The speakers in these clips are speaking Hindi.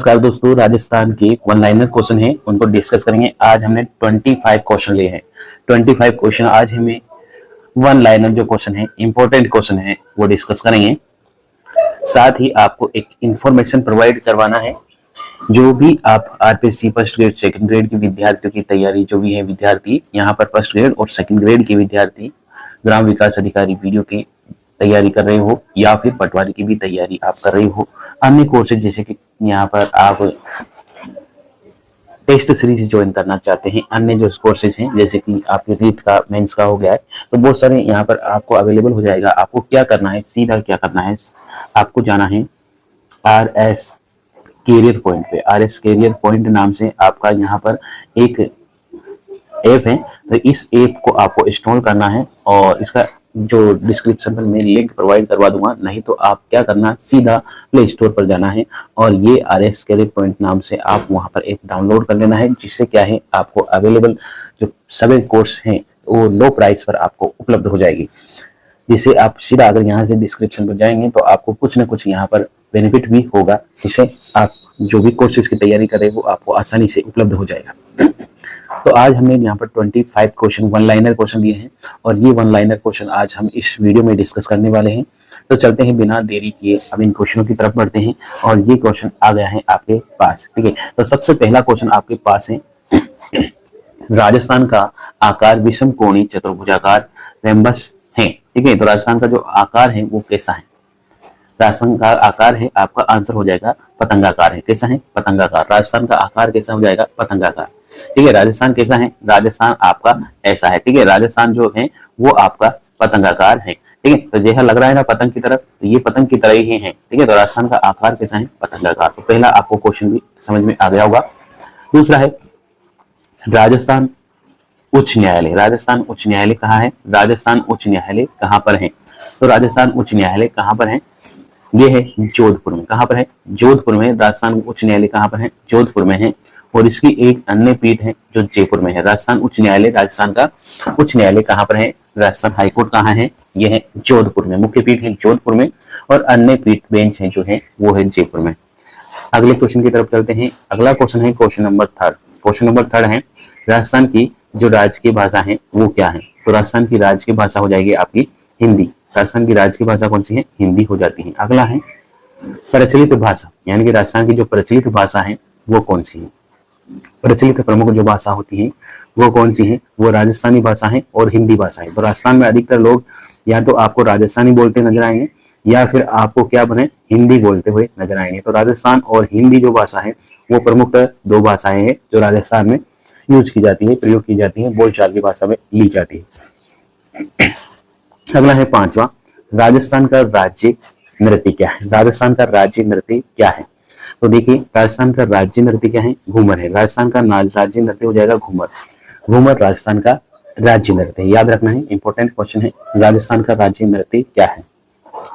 नमस्कार दोस्तों, राजस्थान के वन लाइनर क्वेश्चन है उनको डिस्कस करेंगे। आज हमने 25 क्वेश्चन लिए हैं। 25 क्वेश्चन आज हमें वन लाइनर जो क्वेश्चन है, इंपॉर्टेंट क्वेश्चन है, वो डिस्कस करेंगे। साथ ही आपको एक इंफॉर्मेशन प्रोवाइड करवाना है। जो भी आप RPSC first grade second grade के विद्यार्थियों की तैयारी, जो भी है विद्यार्थी यहाँ पर फर्स्ट ग्रेड और सेकंड ग्रेड के विद्यार्थी ग्राम विकास अधिकारी वीडियो की तैयारी कर रहे हो या फिर पटवारी की भी तैयारी आप कर रहे हो, अन्य कोर्सेज जैसे कि यहाँ पर आप टेस्ट सीरीज ज्वाइन करना चाहते हैं, अन्य जो कोर्सेज हैं जैसे कि आपके रीट का मेंस का हो गया है, तो बहुत सारे यहाँ पर आपको अवेलेबल हो जाएगा। आपको क्या करना है, सीधा क्या करना है, आपको जाना है RS कैरियर पॉइंट पे। RS कैरियर पॉइंट नाम से आपका यहाँ पर एक ऐप है, तो इस ऐप को आपको इंस्टॉल करना है और इसका जो डिस्क्रिप्शन में मैं लिंक प्रोवाइड करवा दूंगा। नहीं तो आप क्या करना, सीधा प्ले स्टोर पर जाना है और ये RS कैरियर पॉइंट नाम से आप वहां पर ऐप डाउनलोड कर लेना है, जिससे क्या है आपको अवेलेबल जो सभी कोर्स हैं वो लो प्राइस पर आपको उपलब्ध हो जाएगी। जिससे आप सीधा अगर यहाँ से डिस्क्रिप्शन पर जाएंगे तो आपको कुछ ना कुछ यहाँ पर बेनिफिट भी होगा, जिससे आप जो भी कोर्सेज की तैयारी कर रहे हो आपको आसानी से उपलब्ध हो जाएगा। तो आज हमने यहाँ पर 25 क्वेश्चन वन लाइनर क्वेश्चन लिए हैं और ये वन लाइनर क्वेश्चन आज हम इस वीडियो में डिस्कस करने वाले हैं। तो चलते हैं बिना देरी किए, अब इन क्वेश्चनों की तरफ बढ़ते हैं और ये क्वेश्चन आ गया है आपके पास। ठीक है, तो सबसे पहला क्वेश्चन आपके पास है, राजस्थान का आकार विषम कोणीय चतुर्भुजाकार रेम्बस है। ठीक है, तो राजस्थान का जो आकार है वो कैसा है? राजस्थान का आकार है, आपका आंसर हो जाएगा पतंगाकार है। कैसा है? पतंगाकार। राजस्थान का आकार कैसा हो जाएगा? पतंगाकार। ठीक है, राजस्थान कैसा है? राजस्थान आपका ऐसा है। ठीक है, राजस्थान जो है वो आपका पतंगाकार है। ठीक है, तो जैसा लग रहा है ना पतंग की तरफ, तो ये पतंग की तरह ही है। ठीक है, तो राजस्थान का आकार कैसा है? पतंगाकार। तो पहला आपको क्वेश्चन भी समझ में आ गया होगा। दूसरा है, राजस्थान उच्च न्यायालय। राजस्थान उच्च न्यायालय कहाँ है? राजस्थान उच्च न्यायालय कहाँ पर है? तो राजस्थान उच्च न्यायालय कहाँ पर है? ये है जोधपुर में। कहां पर है? जोधपुर में। राजस्थान उच्च न्यायालय कहां पर है? जोधपुर में है। और इसकी एक अन्य पीठ है जो जयपुर में है। राजस्थान उच्च न्यायालय, राजस्थान का उच्च न्यायालय कहां पर है? राजस्थान हाईकोर्ट कहां है? यह है जोधपुर में। मुख्य पीठ है जोधपुर में और अन्य पीठ बेंच है जो है वो है जयपुर में। अगले क्वेश्चन की तरफ चलते हैं। अगला क्वेश्चन है क्वेश्चन नंबर 3। क्वेश्चन नंबर 3 है, राजस्थान की जो राजकीय भाषा है वो क्या है? तो राजस्थान की राजकीय भाषा हो जाएगी आपकी हिंदी। राजस्थान की राजकीय भाषा कौन सी है? हिंदी हो जाती है। अगला है प्रचलित भाषा, यानी कि राजस्थान की जो प्रचलित भाषा है वो कौन सी है? प्रचलित प्रमुख जो भाषा होती है वो कौन सी है? वो राजस्थानी भाषा है और हिंदी भाषा है। तो राजस्थान में अधिकतर लोग या तो आपको राजस्थानी बोलते नजर आएंगे या फिर आपको क्या बने, हिंदी बोलते हुए नजर आएंगे। तो राजस्थान और हिंदी जो भाषा है वो प्रमुखतः दो भाषाएं हैं जो राजस्थान में यूज की जाती है, प्रयोग की जाती है, बोलचाल की भाषा में ली जाती है। अगला है 5वां, राजस्थान का राज्य नृत्य क्या है? राजस्थान का राज्य नृत्य क्या है? तो देखिए, राजस्थान का राज्य नृत्य क्या है? घूमर है। राजस्थान का राज्य नृत्य हो जाएगा घूमर। घूमर राजस्थान का राज्य नृत्य है, याद रखना है, इंपॉर्टेंट क्वेश्चन है। राजस्थान का राज्य नृत्य क्या है?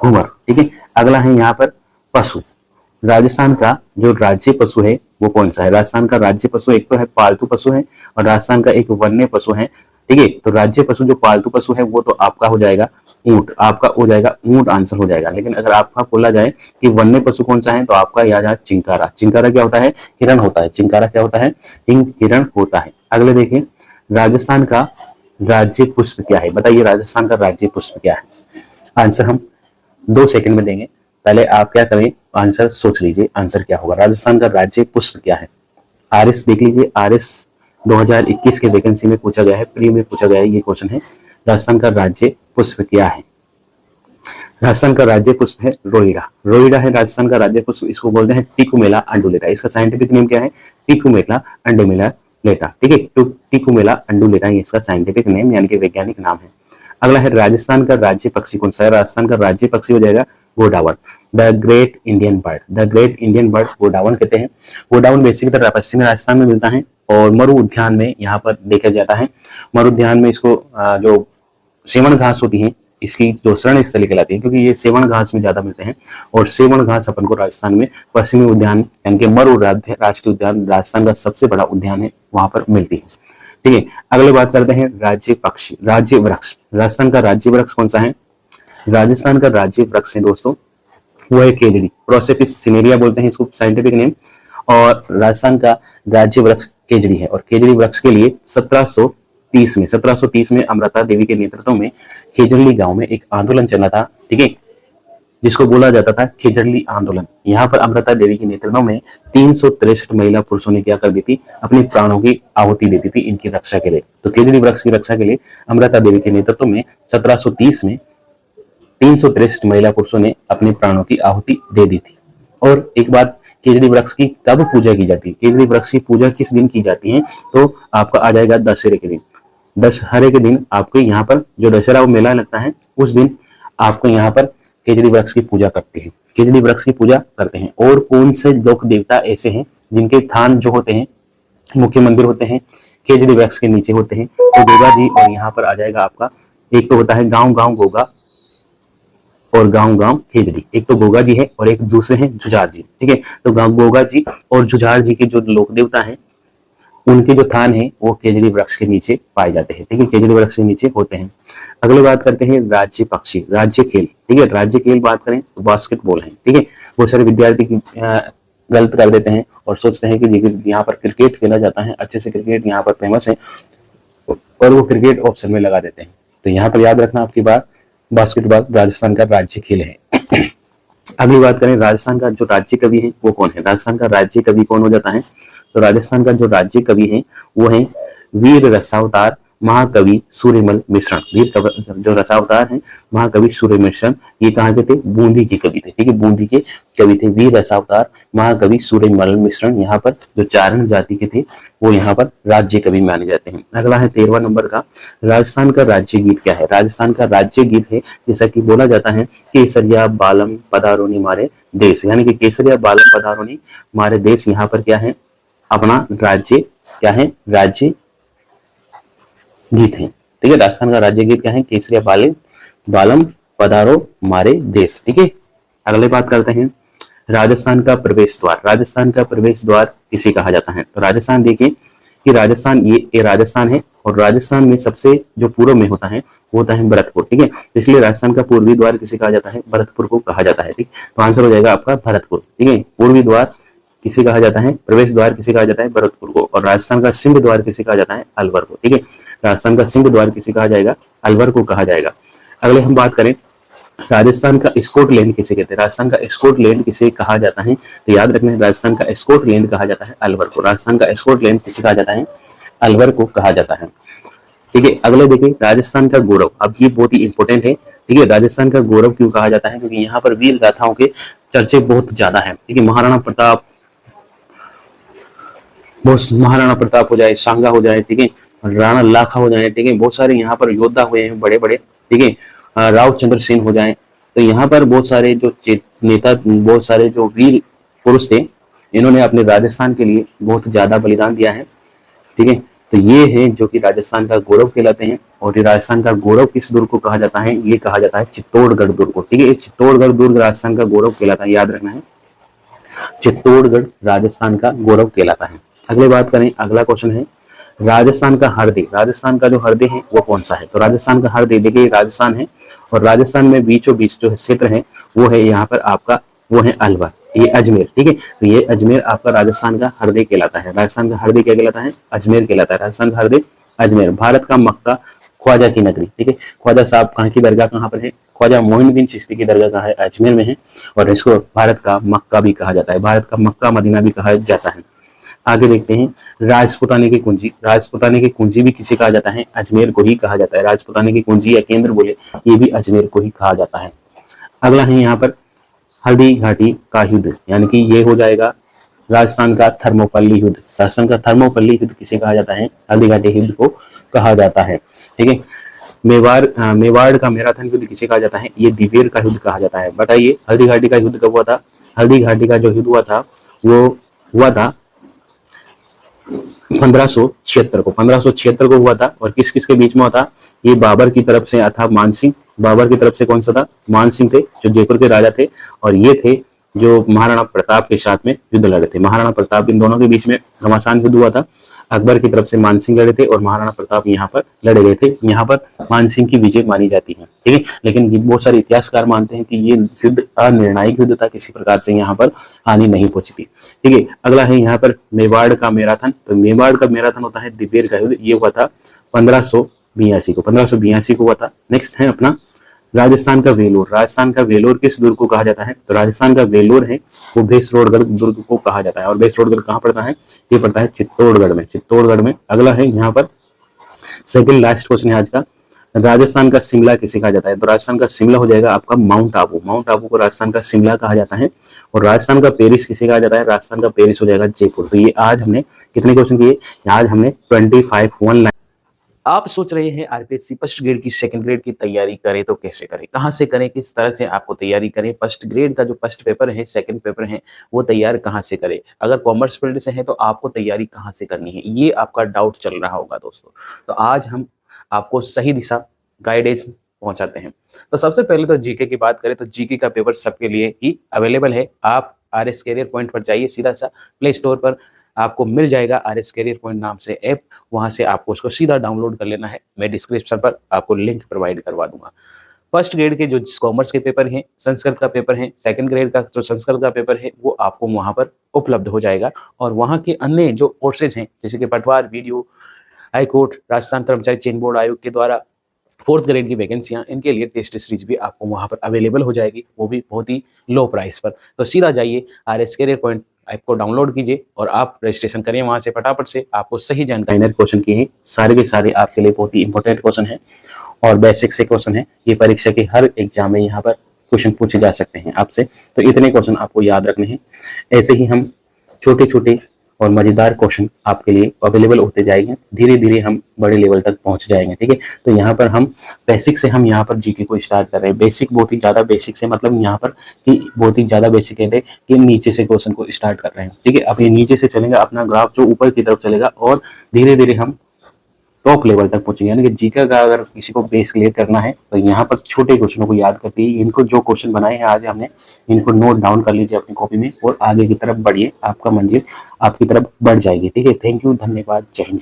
घूमर। ठीक है, अगला है यहाँ पर पशु। राजस्थान का जो राज्य पशु है वो कौन सा है? राजस्थान का राज्य पशु एक तो है पालतू पशु है और राजस्थान का एक वन्य पशु है। ठीक है, तो राज्य पशु जो पालतू पशु है वो तो आपका हो जाएगा ऊंट। आपका हो जाएगा ऊंट, आंसर हो जाएगा। लेकिन अगर आपका बोला जाए कि वन्य पशु कौन सा है तो आपका याद आया चिंकारा। चिंकारा क्या होता है? हिरण होता है। चिंकारा क्या होता है? हिरण होता है। अगले देखिए, राजस्थान का राज्य पुष्प क्या है? बताइए, राजस्थान का राज्य पुष्प क्या है? आंसर हम 2 सेकंड में देंगे, पहले आप क्या करें, आंसर सोच लीजिए, आंसर क्या होगा? राजस्थान का राज्य पुष्प क्या है? RS देख लीजिए, RS 2021 के वैकेंसी में पूछा गया है, प्री में पूछा गया है, ये क्वेश्चन है। राजस्थान का राज्य पुष्प क्या है? राजस्थान का राज्य पुष्प है रोहिड़ा। रोहिड़ा है राजस्थान का राज्य पुष्प। इसको बोलते हैं टिकुमेला अंडुलेटा। इसका साइंटिफिक नेम क्या है? टिकुमेला अंडुमेला लेटा। ठीक है, टिकुमेला अंडुलेटा ये इसका साइंटिफिक नेम यानी कि वैज्ञानिक नाम है। अगला है, राजस्थान का राज्य पक्षी कौन सा है? राजस्थान का राज्य पक्षी हो जाएगा गोडावण, the great Indian bird. The great Indian bird गोडावण कहते हैं। गोडावण बेसिकली पश्चिमी राजस्थान में मिलता है और मरु उद्यान में यहाँ पर देखा जाता है। मरु उद्यान में इसको जो सेवन घास होती है इसकी जो शरण स्थली कहलाती है, क्योंकि ये सेवन घास में ज्यादा मिलते हैं और सेवन घास अपन को राजस्थान में पश्चिमी उद्यान यानी कि मरु राष्ट्रीय उद्यान, राजस्थान का सबसे बड़ा उद्यान है, वहां पर मिलती है। ठीक है, अगले बात करते हैं राज्य पक्षी, राज्य वृक्ष। राजस्थान का राज्य वृक्ष कौन सा है? राजस्थान का राज्य वृक्ष है दोस्तों वो है केजड़ी, प्रोसेपिस सिनेरिया बोलते हैं इसको साइंटिफिक नेम। और राजस्थान का राज्य वृक्ष केजड़ी है। और केजड़ी वृक्ष के लिए 1730 में अमृता देवी के नेतृत्व में खेजड़ली गांव में एक आंदोलन चला था, ठीक है, जिसको बोला जाता था खेजड़ली आंदोलन। यहाँ पर अमृता देवी के नेतृत्व में 363 महिला पुरुषों ने क्या कर दी थी, अपने प्राणों की आहुति दे दी थी इनकी रक्षा के लिए। तो केजड़ी वृक्ष की रक्षा के लिए अमृता देवी के नेतृत्व में 1730 में 363 महिला पुरुषों ने अपने प्राणों की आहुति दे दी थी। और एक बात, केजड़ी वृक्ष की कब पूजा की जाती है, केजड़ी वृक्ष की पूजा किस दिन की जाती है, तो आपका आ जाएगा दशहरे के दिन। दशहरे के दिन आपके यहाँ पर जो दशहरा वो मेला लगता है, उस दिन आपको यहाँ पर केजड़ी वृक्ष की पूजा करते हैं, केजड़ी वृक्ष की पूजा करते हैं। और कौन से लोक देवता ऐसे हैं जिनके थान जो होते हैं, मुख्य मंदिर होते हैं, केजड़ी वृक्ष के नीचे होते हैं, तो गोगा जी। और यहाँ पर आ जाएगा आपका, एक तो होता है गांव गांव गोगा और गांव गांव खेजड़ी, एक तो गोगा जी है और एक दूसरे हैं जुझार जी, ठीक है। तो गोगा जी और जुझार जी के जो लोक देवता हैं, उनके जो थान है वो केजड़ी वृक्ष के नीचे पाए जाते हैं, ठीक है, केजड़ी वृक्ष के नीचे होते हैं। अगले बात करते हैं राज्य पक्षी, राज्य खेल, ठीक है। राज्य खेल बात करें तो बास्केटबॉल है, ठीक है। बहुत सारे विद्यार्थी गलत कर देते हैं और सोचते हैं कि यहाँ पर क्रिकेट खेला जाता है, अच्छे से क्रिकेट यहाँ पर फेमस है, और वो क्रिकेट ऑप्शन में लगा देते हैं। तो यहाँ पर याद रखना आपकी बात, बास्केटबॉल राजस्थान का राज्य खेल है। अगली बात करें, राजस्थान का जो राज्य कवि है वो कौन है, राजस्थान का राज्य कवि कौन हो जाता है, तो राजस्थान का जो राज्य कवि है वो है वीर रसावतार महाकवि सूर्यमल मिश्रण। वीर जो रसावतार है महाकवि सूर्य मिश्रण, ये कहाँ के थे, बूंदी के कवि थे, ठीक है, बूंदी के कवि थे वीर रसावतार महाकवि सूर्यमल मिश्रण। यहाँ पर जो चारण जाति के थे वो यहाँ पर राज्य कवि माने जाते हैं। अगला है 13वां नंबर का, राजस्थान का राज्य गीत क्या है, राजस्थान का राज्य गीत है जैसा कि बोला जाता है, केसरिया बालम पधारोनी मारे देश, यानी कि केसरिया बालम पधारोनी मारे देश, यहाँ पर क्या है, अपना राज्य क्या है, राज्य गीत है, ठीक है। राजस्थान का राज्य गीत क्या है, केसरिया बालम पधारो मारे देश, ठीक है। अगले बात करते हैं, राजस्थान का प्रवेश द्वार, राजस्थान का प्रवेश द्वार किसे कहा जाता है, तो राजस्थान देखिए कि राजस्थान ये राजस्थान है, और राजस्थान में सबसे जो पूर्व में होता है वो होता है भरतपुर, ठीक है। तो इसलिए राजस्थान का पूर्वी द्वार किसे कहा जाता है, भरतपुर को कहा जाता है, ठीक। तो आंसर हो जाएगा आपका भरतपुर, ठीक है। पूर्वी द्वार किसे कहा जाता है, प्रवेश द्वार किसे कहा जाता है, भरतपुर को। और राजस्थान का सिंह द्वार किसे कहा जाता है, अलवर को, ठीक है। राजस्थान का सिंह द्वार किसे कहा जाएगा, अलवर को कहा जाएगा। अगले हम बात करें, राजस्थान का स्कॉटलैंड किसे कहते हैं, राजस्थान का स्कॉटलैंड किसे कहा जाता है, तो याद रखना है राजस्थान का स्कॉटलैंड कहा जाता है अलवर को, राजस्थान का स्कॉटलैंड किसे कहा जाता है, अलवर को कहा जाता है, ठीक है। अगले देखिए, राजस्थान का गौरव, अब ये बहुत ही इंपॉर्टेंट है, ठीक है। राजस्थान का गौरव क्यों कहा जाता है, क्योंकि यहाँ पर वीर गाथाओं के चर्चे बहुत ज्यादा है, ठीक है। महाराणा प्रताप हो जाए, सांगा हो जाए, ठीक है, राणा लाखा हो जाए, ठीक है, बहुत सारे यहाँ पर योद्धा हुए हैं बड़े बड़े, ठीक है, राव चंद्र सिंह हो जाए। तो यहाँ पर बहुत सारे जो नेता, बहुत सारे जो वीर पुरुष थे, इन्होंने अपने राजस्थान के लिए बहुत ज्यादा बलिदान दिया है, ठीक है। तो ये है जो कि राजस्थान का गौरव कहलाते हैं। और ये राजस्थान का गौरव किस दुर्ग को कहा जाता है, ये कहा जाता है चित्तौड़गढ़ दुर्ग को, ठीक है। चित्तौड़गढ़ दुर्ग राजस्थान का गौरव कहलाता है, याद रखना है, चित्तौड़गढ़ राजस्थान का गौरव कहलाता है। अगले बात करें, अगला क्वेश्चन है, राजस्थान का हरदे, राजस्थान का जो हरदे है वो कौन सा है, तो राजस्थान का हरदे देखिए राजस्थान है, और राजस्थान में बीचों बीच जो क्षेत्र है वो है यहाँ पर आपका, वो है अलवर, ये अजमेर, ठीक है। तो ये अजमेर आपका राजस्थान का हरदे कहलाता है। राजस्थान का हरदे क्या कहलाता है, अजमेर कहलाता है। राजस्थान का हरदे अजमेर। भारत का मक्का, ख्वाजा की नगरी, ठीक है। ख्वाजा साहब कहाँ की दरगाह कहाँ पर है, ख्वाजा मोइनुद्दीन चिश्ती की दरगाह कहाँ है, अजमेर में है। और इसको भारत का मक्का भी कहा जाता है, भारत का मक्का मदीना भी कहा जाता है। आगे देखते हैं, राजपुताने की कुंजी, राजपुताने की कुंजी भी किसे कहा जाता है, अजमेर को ही कहा जाता है। राजपुताने की कुंजी या केंद्र बोले, ये भी अजमेर को ही कहा जाता है। अगला है यहाँ पर हल्दी घाटी का युद्ध, यानी कि ये हो जाएगा राजस्थान का थर्मोपल्ली युद्ध। राजस्थान का थर्मोपल्ली युद्ध किसे कहा जाता है, हल्दी घाटी युद्ध को कहा जाता है, ठीक है। मेवाड़ का मैराथन युद्ध किसे कहा जाता है, ये दिवेर का युद्ध कहा जाता है। बताइए हल्दी घाटी का युद्ध कब हुआ था, हल्दी घाटी का जो युद्ध हुआ था वो हुआ था 1576 को, 1576 को हुआ था। और किस किस के बीच में हुआ था, ये बाबर की तरफ से था, मान सिंह, बाबर की तरफ से कौन सा था, मान सिंह थे जो जयपुर के राजा थे, और ये थे जो महाराणा प्रताप के साथ में युद्ध लड़े थे। महाराणा प्रताप, इन दोनों के बीच में घमासान युद्ध हुआ था। अकबर की तरफ से मानसिंह लड़े थे और महाराणा प्रताप यहाँ पर लड़े गए थे। यहाँ पर मानसिंह की विजय मानी जाती है, ठीक है। लेकिन बहुत सारे इतिहासकार मानते हैं कि ये युद्ध अनिर्णायक युद्ध था, किसी प्रकार से यहाँ पर हानि नहीं पहुंची थी, ठीक है। अगला है यहाँ पर मेवाड़ का मैराथन। तो मेवाड़ का मैराथन होता है दिवेर का युद्ध, ये हुआ था 1582 को हुआ था। नेक्स्ट है अपना राजस्थान का वेलोर। राजस्थान का वेलोर किस दुर्ग को कहा जाता है? तो राजस्थान का वेलोर है वो भैंसरोडगढ़ दुर्ग को कहा जाता है। और भैंसरोडगढ़ कहाँ पड़ता है? ये पड़ता है चित्तौड़गढ़ में, चित्तौड़गढ़ में। अगला है यहाँ पर सेकंड लास्ट क्वेश्चन है आज का, राजस्थान का शिमला किसे कहा जाता है? तो राजस्थान का शिमला हो जाएगा आपका माउंट आबू। माउंट आबू को राजस्थान का शिमला कहा जाता है। और राजस्थान का पेरिस किसे कहा जाता है? राजस्थान का पेरिस हो जाएगा जयपुर। तो ये आज हमने कितने क्वेश्चन किए? आज हमने 25 आप सोच रहे हैं आरपीएससी फर्स्ट ग्रेड की सेकंड ग्रेड की तैयारी करें तो कैसे करें, कहां से करें, किस तरह से आपको तैयारी करें, फर्स्ट ग्रेड का जो फर्स्ट पेपर है, सेकंड पेपर है, वो तैयार कहां से करें, अगर कॉमर्स फील्ड से है तो आपको तैयारी कहां से करनी है, ये आपका डाउट चल रहा होगा दोस्तों। तो आज हम आपको सही दिशा गाइडेंस पहुंचाते हैं। तो सबसे पहले तो जीके की बात करें तो जीके का पेपर सबके लिए ही अवेलेबल है। आप आरएस कैरियर पॉइंट पर जाइए, सीधा सा प्ले स्टोर पर आपको मिल जाएगा आरएस कैरियर पॉइंट नाम से ऐप, वहां से आपको उसको सीधा डाउनलोड कर लेना है। मैं डिस्क्रिप्शन पर आपको लिंक प्रोवाइड करवा दूंगा। फर्स्ट ग्रेड के जो कॉमर्स के पेपर हैं, संस्कृत का पेपर है, सेकंड ग्रेड का जो संस्कृत का पेपर है वो आपको वहां पर उपलब्ध हो जाएगा। और वहां के अन्य जो कोर्सेज हैं जैसे कि पटवार, वीडियो, हाईकोर्ट, राजस्थान कर्मचारी चयन बोर्ड आयोग के द्वारा फोर्थ ग्रेड की वैकेंसियां, इनके लिए टेस्ट सीरीज भी आपको वहां पर अवेलेबल हो जाएगी, वो भी बहुत ही लो प्राइस पर। तो सीधा जाइए आरएस कैरियर पॉइंट ऐप को डाउनलोड कीजिए और आप रजिस्ट्रेशन करिए वहां से फटाफट से। आपको सही जानकारी क्वेश्चन की है, सारे के सारे आपके लिए बहुत ही इंपॉर्टेंट क्वेश्चन है और बेसिक से क्वेश्चन है। ये परीक्षा के हर एग्जाम में यहाँ पर क्वेश्चन पूछे जा सकते हैं आपसे, तो इतने क्वेश्चन आपको याद रखने हैं। ऐसे ही हम छोटे छोटे और मजेदार क्वेश्चन आपके लिए अवेलेबल होते जाएंगे, धीरे धीरे हम बड़े लेवल तक पहुंच जाएंगे, ठीक है। तो यहाँ पर हम बेसिक से हम यहाँ पर जीके को स्टार्ट कर रहे हैं। बेसिक बहुत ही ज्यादा बेसिक से मतलब यहाँ पर कि बहुत ही ज्यादा बेसिक कहते हैं कि नीचे से क्वेश्चन को स्टार्ट कर रहे हैं, ठीक है। अब ये नीचे से चलेगा, अपना ग्राफ जो ऊपर की तरफ चलेगा और धीरे धीरे हम टॉप लेवल तक पहुंचेंगे। यानी कि जीके का अगर किसी को बेस क्लियर करना है तो यहाँ पर छोटे क्वेश्चनों को याद करके इनको जो क्वेश्चन बनाए हैं आज हमने, इनको नोट डाउन कर लीजिए अपनी कॉपी में और आगे की तरफ बढ़िए, आपका मंजिल आपकी तरफ बढ़ जाएगी, ठीक है। थैंक यू, धन्यवाद, जय हिंद।